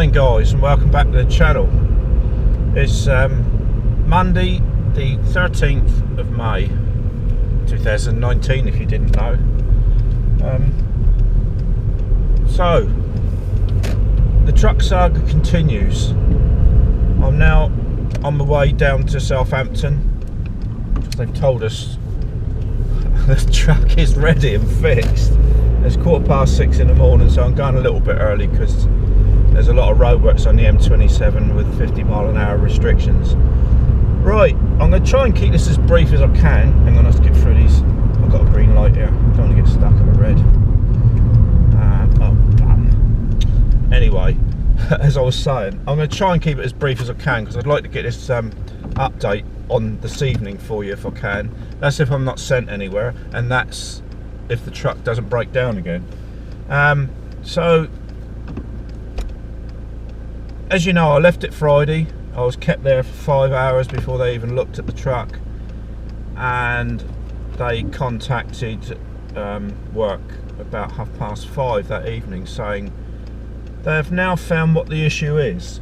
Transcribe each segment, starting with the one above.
morning guys, and welcome back to the channel. It's Monday the 13th of May 2019, if you didn't know. So the truck saga continues. I'm now on my way down to Southampton. They've told us the truck is ready and fixed. It's 6:15 in the morning, so I'm going a little bit early because there's a lot of roadworks on the M27 with 50-mile-an-hour restrictions. Right, I'm going to try and keep this as brief as I can. Hang on, let's get through these. I've got a green light here. I don't want to get stuck on the red. Anyway, as I was saying, I'm going to try and keep it as brief as I can because I'd like to get this update on this evening for you if I can. That's if I'm not sent anywhere, and that's if the truck doesn't break down again. So as you know, I left it Friday. I was kept there for 5 hours before they even looked at the truck, and they contacted work about 5:30 that evening saying they have now found what the issue is.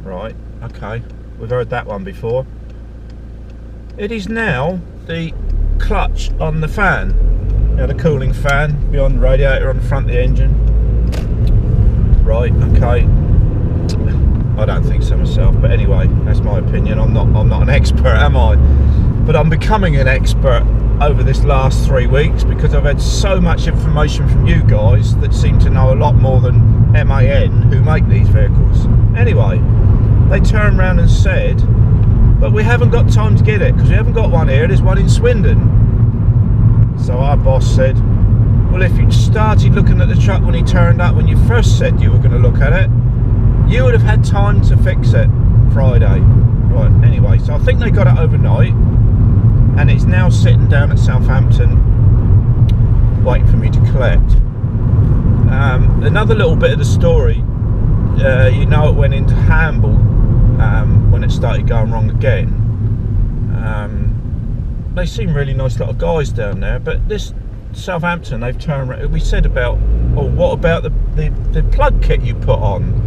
Right, okay, we've heard that one before. It is now the clutch on the fan. Now the cooling fan behind the radiator on the front of the engine. Right, okay. I don't think so myself, but anyway, that's my opinion. I'm not an expert, am I? But I'm becoming an expert over this last 3 weeks because I've had so much information from you guys that seem to know a lot more than MAN who make these vehicles. Anyway, they turned around and said, but we haven't got time to get it because we haven't got one here, there's one in Swindon. So our boss said, well, if you'd started looking at the truck when he turned up, when you first said you were going to look at it, you would have had time to fix it Friday. Right, anyway, so I think they got it overnight and it's now sitting down at Southampton waiting for me to collect. Another little bit of the story, you know, it went into Hamble when it started going wrong again. They seem really nice little guys down there, but this Southampton, they've turned around. We said about, oh, what about the plug kit you put on?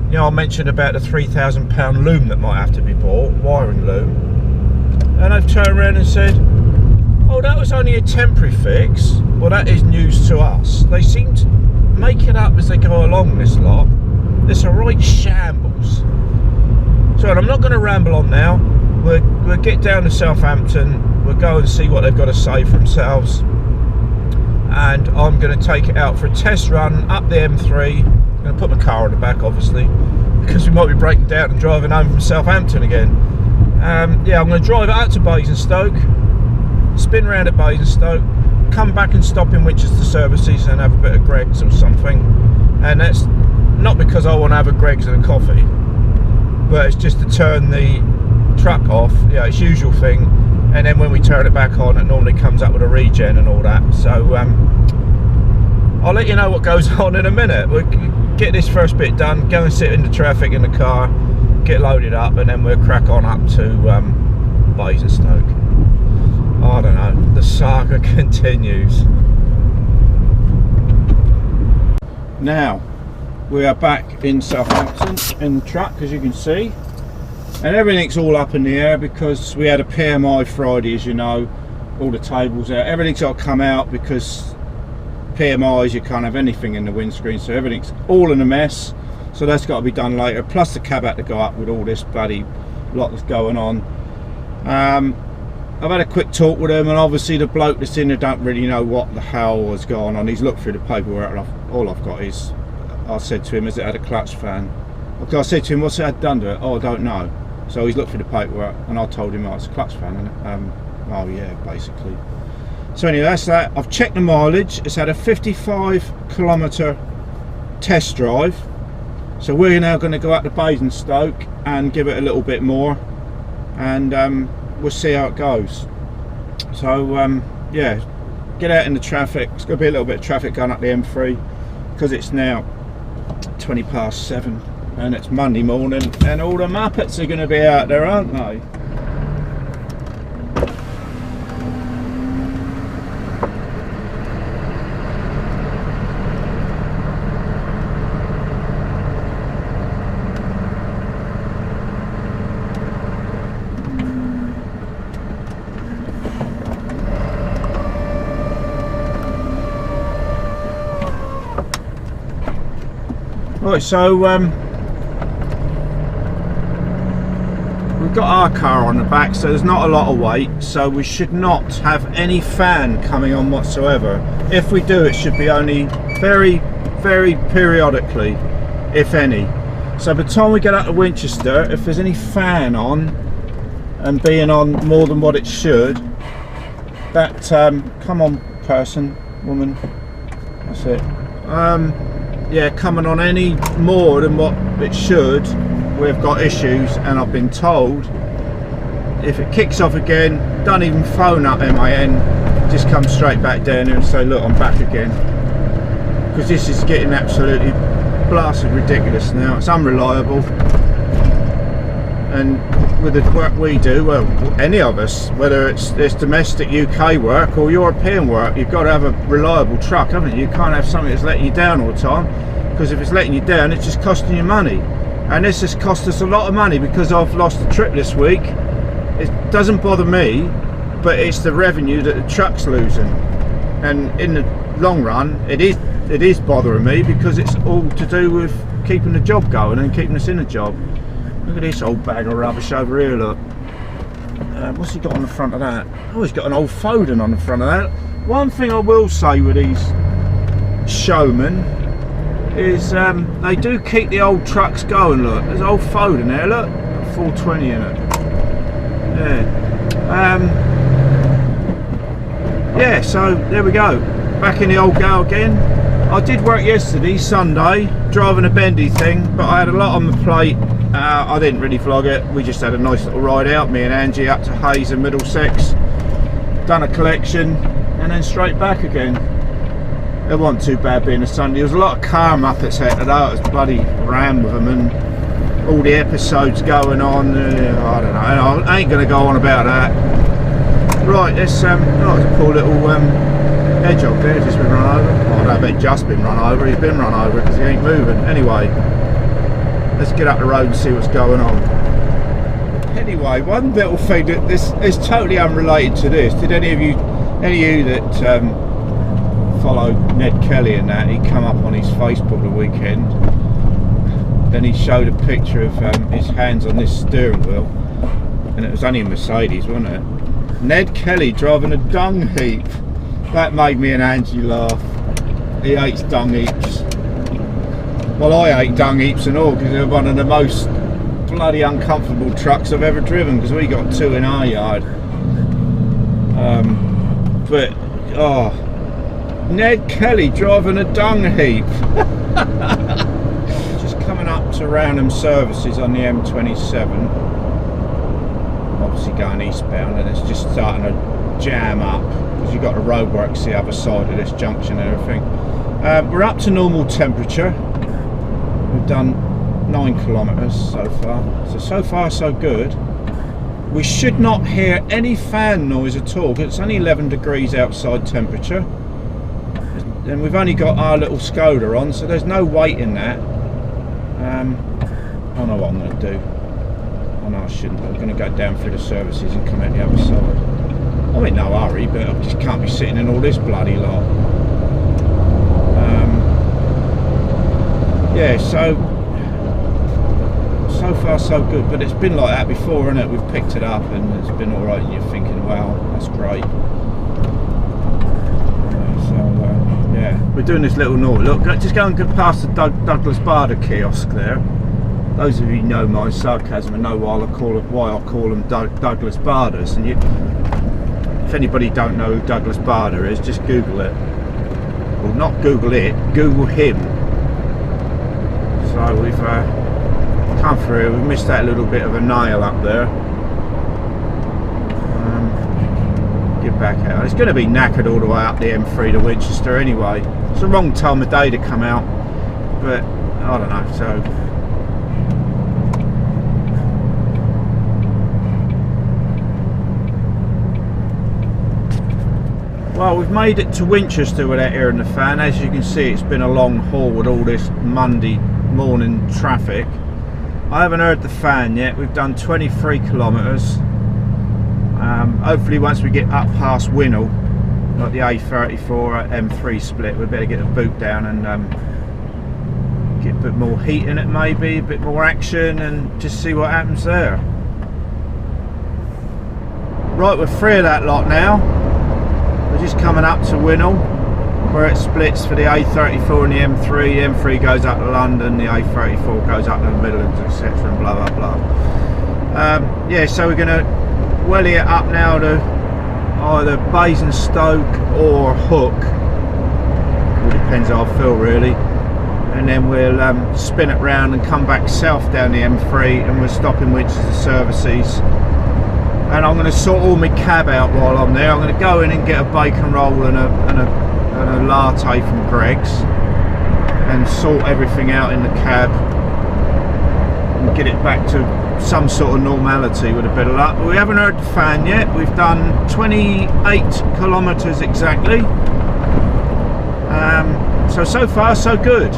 You know, I mentioned about the £3,000 loom that might have to be bought, wiring loom, and they've turned around and said, oh, that was only a temporary fix. Well, that is news to us. They seem to make it up as they go along, this lot. It's a right shambles. So I'm not going to ramble on now. We'll get down to Southampton. We'll go and see what they've got to say for themselves, and I'm going to take it out for a test run up the M3. I'm going to put my car on the back, obviously, because we might be breaking down and driving home from Southampton again. Yeah, I'm going to drive it out to Basingstoke, spin round at Basingstoke, come back and stop in Winchester services and have a bit of Greggs or something. And that's not because I want to have a Greggs and a coffee, but it's just to turn the truck off. Yeah, it's usual thing. And then when we turn it back on, it normally comes up with a regen and all that. So I'll let you know what goes on in a minute. We'll get this first bit done, go and sit in the traffic in the car, get loaded up, and then we'll crack on up to Basingstoke. I don't know, the saga continues. Now, we are back in Southampton in the truck, as you can see. And everything's all up in the air because we had a PMI Friday, as you know. All the tables out, everything's got to come out because PMIs, you can't have anything in the windscreen, so everything's all in a mess. So that's got to be done later. Plus the cab had to go up with all this bloody lot that's going on. I've had a quick talk with him, and obviously the bloke that's in there don't really know what the hell was going on. He's looked through the paperwork, and all I've got is, I said to him, has it had a clutch fan? I said to him, what's it had done to it? Oh, I don't know. So he's looked through the paperwork, and I told him, oh, it's a clutch fan, and oh yeah, basically. So anyway, that's that. I've checked the mileage. It's had a 55-kilometre test drive. So we're now going to go out to Basingstoke and give it a little bit more, and we'll see how it goes. So yeah, get out in the traffic. It's going to be a little bit of traffic going up the M3 because it's now 7:20 and it's Monday morning, and all the Muppets are going to be out there, aren't they? Right, so we've got our car on the back, so there's not a lot of weight, so we should not have any fan coming on whatsoever. If we do, it should be only very, very periodically, if any. So by the time we get out of Winchester, if there's any fan on and being on more than what it should, that come on person, woman, that's it, yeah, coming on any more than what it should, we've got issues. And I've been told if it kicks off again, don't even phone up MIN, just come straight back down here and say, look, I'm back again, because this is getting absolutely blasted ridiculous now. It's unreliable, and with the work we do, well, any of us, whether it's domestic UK work or European work, you've got to have a reliable truck, haven't you? You can't have something that's letting you down all the time, because if it's letting you down, it's just costing you money. And this has cost us a lot of money, because I've lost a trip this week. It doesn't bother me, but it's the revenue that the truck's losing, and in the long run it is bothering me, because it's all to do with keeping the job going and keeping us in a job. Look at this old bag of rubbish over here, look. What's he got on the front of that? Oh, he's got an old Foden on the front of that. One thing I will say with these showmen is they do keep the old trucks going. Look, there's old Foden there, look, 420 in it. Yeah. Yeah, so there we go, back in the old go again. I did work yesterday, Sunday, driving a bendy thing, but I had a lot on the plate. I didn't really vlog it. We just had a nice little ride out, me and Angie, up to Hayes and Middlesex, done a collection, and then straight back again. It wasn't too bad being a Sunday. There was a lot of car muppets out today. It was bloody ram with them, and all the episodes going on. I don't know, I ain't going to go on about that. Right, this oh, it's a poor little hedgehog there, just been run over. Oh, I don't bet just been run over, he's been run over because he ain't moving. Anyway, let's get up the road and see what's going on. Anyway, one little thing that this is totally unrelated to this. Did any of you that follow Ned Kelly and that, he come up on his Facebook the weekend, then he showed a picture of his hands on this steering wheel, and it was only a Mercedes, wasn't it? Ned Kelly driving a dung heap. That made me and Angie laugh. He hates dung heaps. Well, I hate dung heaps and all, because they're one of the most bloody uncomfortable trucks I've ever driven, because we got two in our yard. But oh, Ned Kelly driving a dung heap. Just coming up to Roundham Services on the M27, obviously going eastbound, and it's just starting to jam up, because you've got the roadworks the other side of this junction and everything. We're up to normal temperature. We've done 9 kilometres so far. So far so good. We should not hear any fan noise at all, because it's only 11 degrees outside temperature. And we've only got our little Skoda on, so there's no weight in that. I know what I'm going to do. Oh no, I shouldn't. I'm going to go down through the services and come out the other side. I'm in no hurry, but I just can't be sitting in all this bloody lot. Yeah, so far so good, but it's been like that before, isn't it? We've picked it up and it's been alright, and you're thinking, wow, that's great. Yeah, we're doing this little North. Look, just go and get past the Douglas Bader kiosk there. Those of you who know my sarcasm and know why I call them Douglas Baders. And if anybody don't know who Douglas Bader is, just Google it. Well, not Google it, Google him. So we've come through. We've missed that little bit of a nail up there. Get back out. It's going to be knackered all the way up the M3 to Winchester anyway. It's the wrong time of day to come out, but I don't know. So well, we've made it to Winchester without hearing the fan. As you can see, it's been a long haul with all this Monday morning traffic. I haven't heard the fan yet. We've done 23 kilometres. Hopefully once we get up past Winnell, like the A34 M3 split, we better get the boot down and get a bit more heat in it, maybe a bit more action, and just see what happens there. Right, we're free of that lot now. We're just coming up to Winnell, where it splits for the A34 and the M3. The M3 goes up to London, the A34 goes up to the Midlands, etc., and blah blah blah. Yeah, so we're going to welly it up now to either Basingstoke or Hook. It depends how I feel, really. And then we'll spin it round and come back south down the M3, and we'll stop in Winchester services. And I'm going to sort all my cab out while I'm there. I'm going to go in and get a bacon roll and a latte from Greg's, and sort everything out in the cab and get it back to some sort of normality with a bit of luck. But we haven't heard the fan yet. We've done 28 kilometres exactly. So far so good.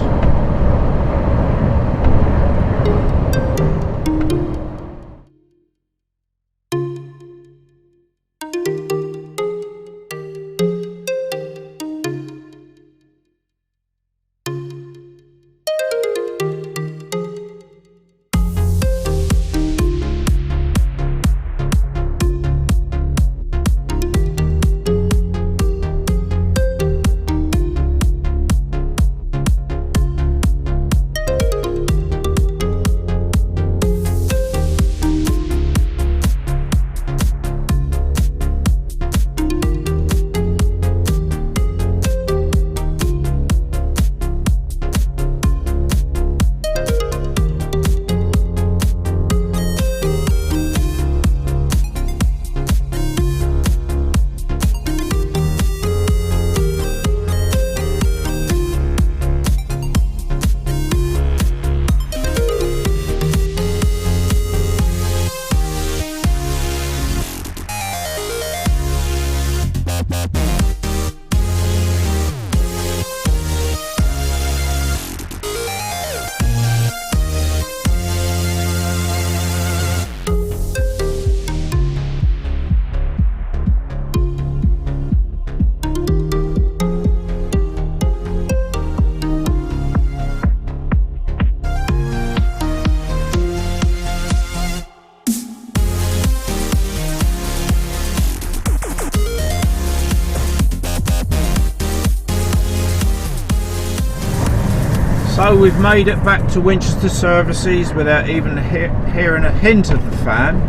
So we've made it back to Winchester services without even hearing a hint of the fan.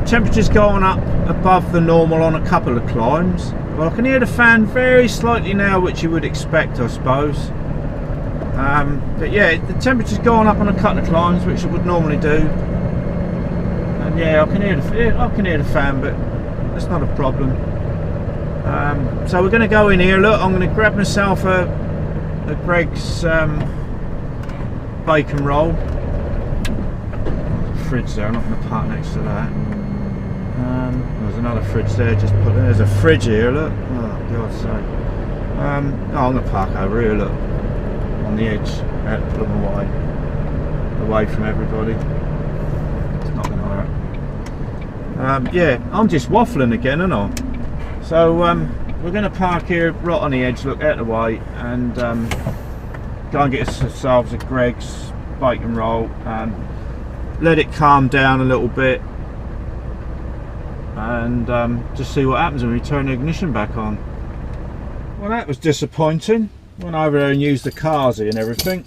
Temperature's gone up above the normal on a couple of climbs. Well, I can hear the fan very slightly now, which you would expect, I suppose. But yeah, the temperature's gone up on a couple of climbs, which it would normally do. And yeah, I can hear the fan, but that's not a problem. So we're going to go in here. Look, I'm going to grab myself a Greg's bacon roll. Fridge there. I'm not going to park next to that. There's another fridge there. Just put there's a fridge here. Look. Oh God's sake. I'm going to park over here. Look, on the edge, out of Plum away from everybody. It's not going to hurt. Yeah, I'm just waffling again, aren't I? So we're going to park here right on the edge, look out the way, and go and get ourselves a Greg's bacon roll and let it calm down a little bit, and just see what happens when we turn the ignition back on. Well, that was disappointing. Went over there and used the Carsey and everything,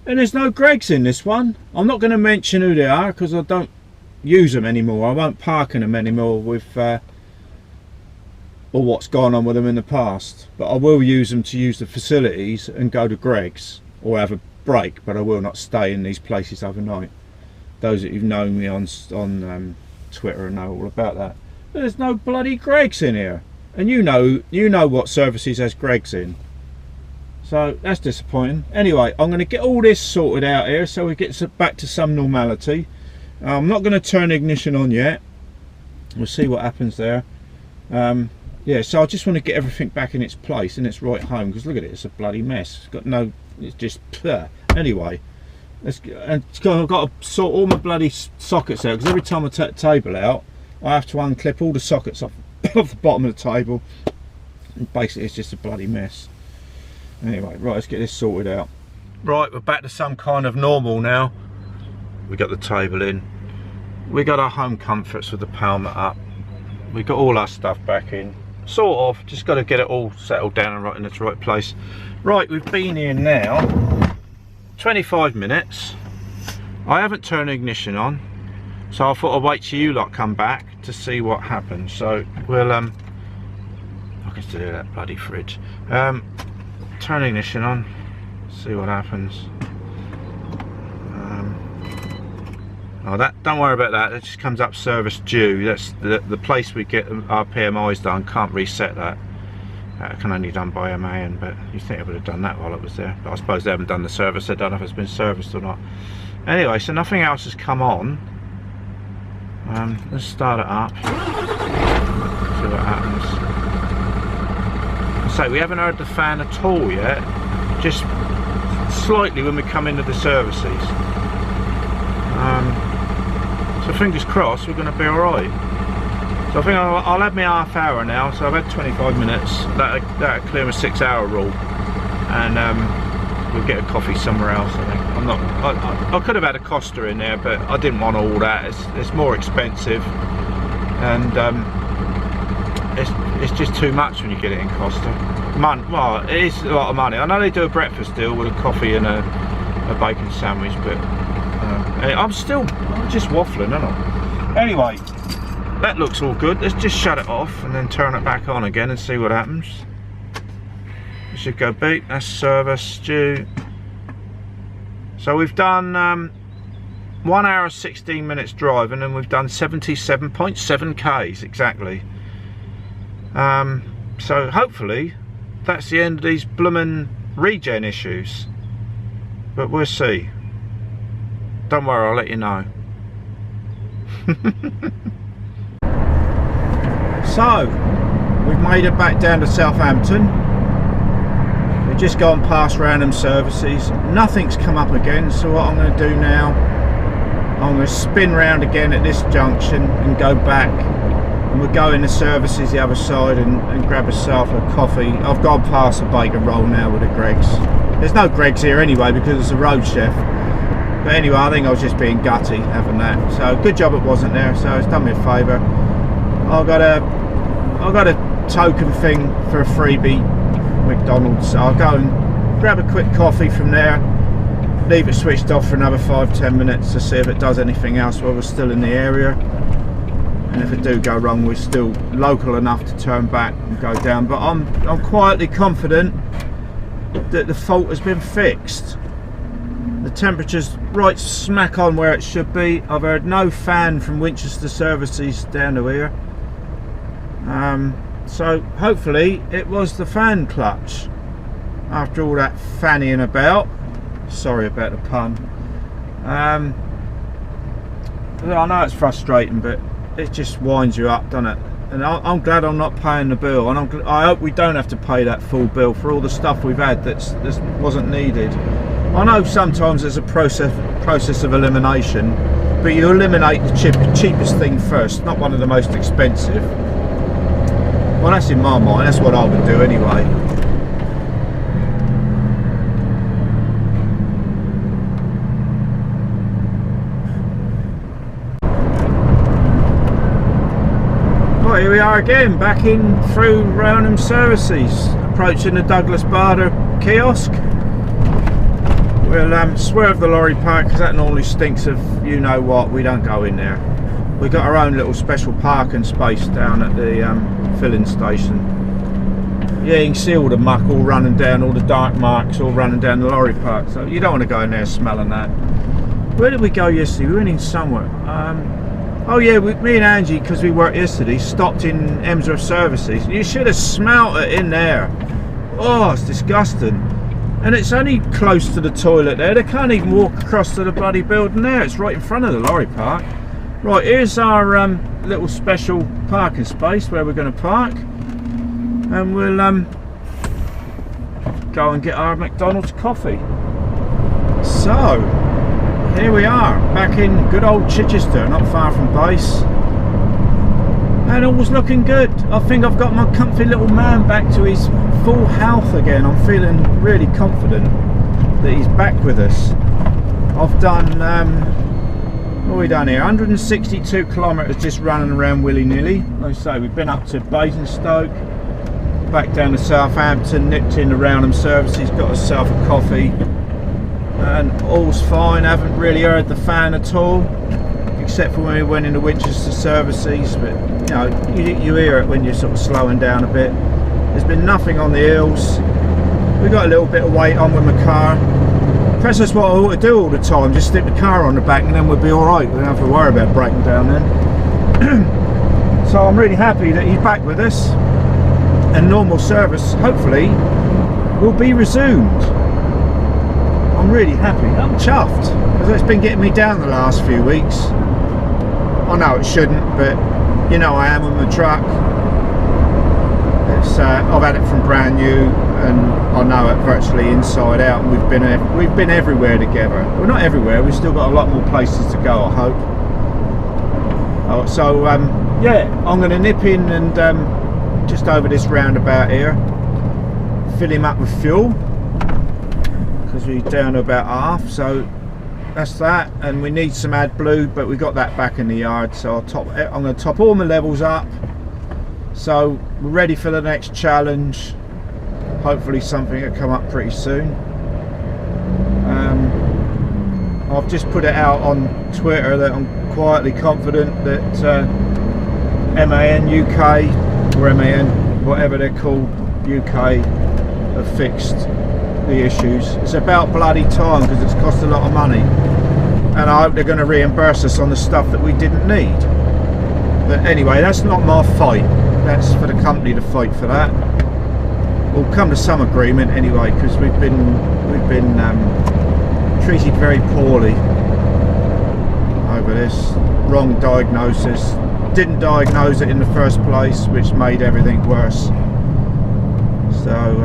and there's no Greg's in this one. I'm not going to mention who they are because I don't use them anymore. I won't park in them anymore with or what's gone on with them in the past, but I will use them to use the facilities and go to Greg's or have a break, but I will not stay in these places overnight. Those that you've known me on Twitter know all about that. But there's no bloody Greg's in here, and you know what services has Greg's in, so that's disappointing. Anyway, I'm going to get all this sorted out here so we get back to some normality. I'm not going to turn the ignition on yet. We'll see what happens there. Yeah, so I just want to get everything back in its place, in its right home, because look at it, it's a bloody mess. It's got no, it's just anyway. I've got to sort all my bloody sockets out, because every time I take the table out, I have to unclip all the sockets off the bottom of the table, and basically it's just a bloody mess. Anyway, right, let's get this sorted out. Right, we're back to some kind of normal now. We got the table in. We got our home comforts with the Palmet up. We got all our stuff back in. Sort of, just got to get it all settled down and right in its right place. Right, we've been here now 25 minutes. I haven't turned the ignition on, so I thought I'd wait till you lot come back to see what happens. So we'll I can still hear that bloody fridge. Turn the ignition on, see what happens. Oh, that, don't worry about that. It just comes up service due. That's the place we get our PMIs done. Can't reset that. That can only be done by MAN, but you think it would have done that while it was there. But I suppose they haven't done the service. They don't know if it's been serviced or not. Anyway, so nothing else has come on. Let's start it up. See what happens. So we haven't heard the fan at all yet. Just slightly when we come into the services. So fingers crossed we're going to be alright. So I think I'll have my half hour now, so I've had 25 minutes. That'll clear my 6 hour rule. And we'll get a coffee somewhere else, I think. I could have had a Costa in there, but I didn't want all that. It's more expensive. And it's just too much when you get it in Costa. Well, it is a lot of money. I know they do a breakfast deal with a coffee and a bacon sandwich, but I'm just waffling, aren't I? Anyway, that looks all good. Let's just shut it off and then turn it back on again and see what happens. It should go beep. That's service due. So we've done 1 hour 16 minutes driving, and we've done 77.7 k's exactly. So hopefully that's the end of these bloomin' regen issues, but we'll see. Don't worry, I'll let you know. So we've made it back down to Southampton. We've just gone past random services. Nothing's come up again, so what I'm going to do now, I'm going to spin round again at this junction and go back, and we'll go in the services the other side and grab ourselves a coffee. I've gone past a bacon roll now with a Greggs. There's no Greggs here anyway because it's a road chef. But anyway, I think I was just being gutty having that. So good job it wasn't there, so it's done me a favour. I've got a token thing for a freebie McDonald's, so I'll go and grab a quick coffee from there, leave it switched off for another 5-10 minutes to see if it does anything else while we're still in the area. And if it do go wrong, we're still local enough to turn back and go down. But I'm quietly confident that the fault has been fixed. The temperature's right smack on where it should be. I've heard no fan from Winchester services down to here. So hopefully it was the fan clutch. After all that fannying about. Sorry about the pun. I know it's frustrating, but it just winds you up, doesn't it? And I'm glad I'm not paying the bill, and I hope we don't have to pay that full bill for all the stuff we've had that wasn't needed. I know sometimes there's a process of elimination, but you eliminate the cheapest thing first, not one of the most expensive. Well, that's in my mind, that's what I would do anyway. Well, here we are again, back in through Rownham Services, approaching the Douglas Bader kiosk. We'll swerve the lorry park because that normally stinks of you know what. We don't go in there. We've got our own little special parking space down at the filling station. Yeah, you can see all the muck all running down, all the dark marks all running down the lorry park, so you don't want to go in there smelling that. Where did we go yesterday? We went in somewhere. Oh yeah, me and Angie, because we worked yesterday, stopped in Emsworth Services. You should have smelt it in there. Oh, it's disgusting. And it's only close to the toilet there. They can't even walk across to the bloody building there. It's right in front of the lorry park. Right, here's our little special parking space where we're going to park. And we'll go and get our McDonald's coffee. So, here we are, back in good old Chichester, not far from base. And all's looking good. I think I've got my comfy little man back to his full health again. I'm feeling really confident. that he's back with us. I've done what have we done here? 162 kilometres just running around willy-nilly. Like I say, we've been up to Basingstoke, back down to Southampton, nipped in the Roundham services, got ourselves a coffee, and all's fine. Haven't really heard the fan at all, except for when we went into Winchester services. But you know, you hear it when you're sort of slowing down a bit. There's been nothing on the hills. We got a little bit of weight on with my car. Perhaps that's what I ought to do all the time, just stick the car on the back and then we'll be alright. We don't have to worry about breaking down then. So I'm really happy that he's back with us, and normal service hopefully will be resumed. I'm really happy. I'm chuffed, because it's been getting me down the last few weeks. I know it shouldn't, but you know I am with my truck. It's I've had it from brand new, and I know it virtually inside out, and we've been everywhere together. Well, not everywhere, we've still got a lot more places to go, I hope. So yeah, I'm going to nip in and just over this roundabout here, fill him up with fuel, because we're down to about half. So that's that, and we need some AdBlue, but we got that back in the yard. So I'm going to top all my levels up, so we're ready for the next challenge. Hopefully something will come up pretty soon. I've just put it out on Twitter that I'm quietly confident that MAN UK, or MAN, whatever they're called, UK, have fixed the issues. It's about bloody time, because it's cost a lot of money, and I hope they're going to reimburse us on the stuff that we didn't need. But anyway, that's not my fight. That's for the company to fight for that. We'll come to some agreement anyway, because we've been treated very poorly over this. Wrong diagnosis. Didn't diagnose it in the first place, which made everything worse. So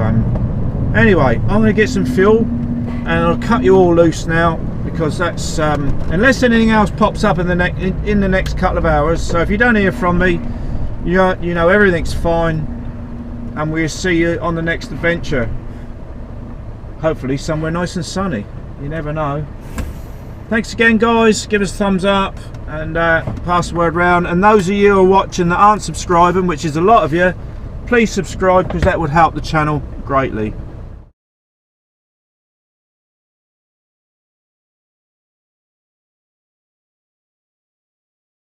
anyway, I'm going to get some fuel, and I'll cut you all loose now, because that's unless anything else pops up in the next couple of hours. So if you don't hear from me, you know everything's fine, and we'll see you on the next adventure. Hopefully somewhere nice and sunny. You never know. Thanks again, guys. Give us a thumbs up and pass the word round. And those of you who are watching that aren't subscribing, which is a lot of you, please subscribe, because that would help the channel greatly.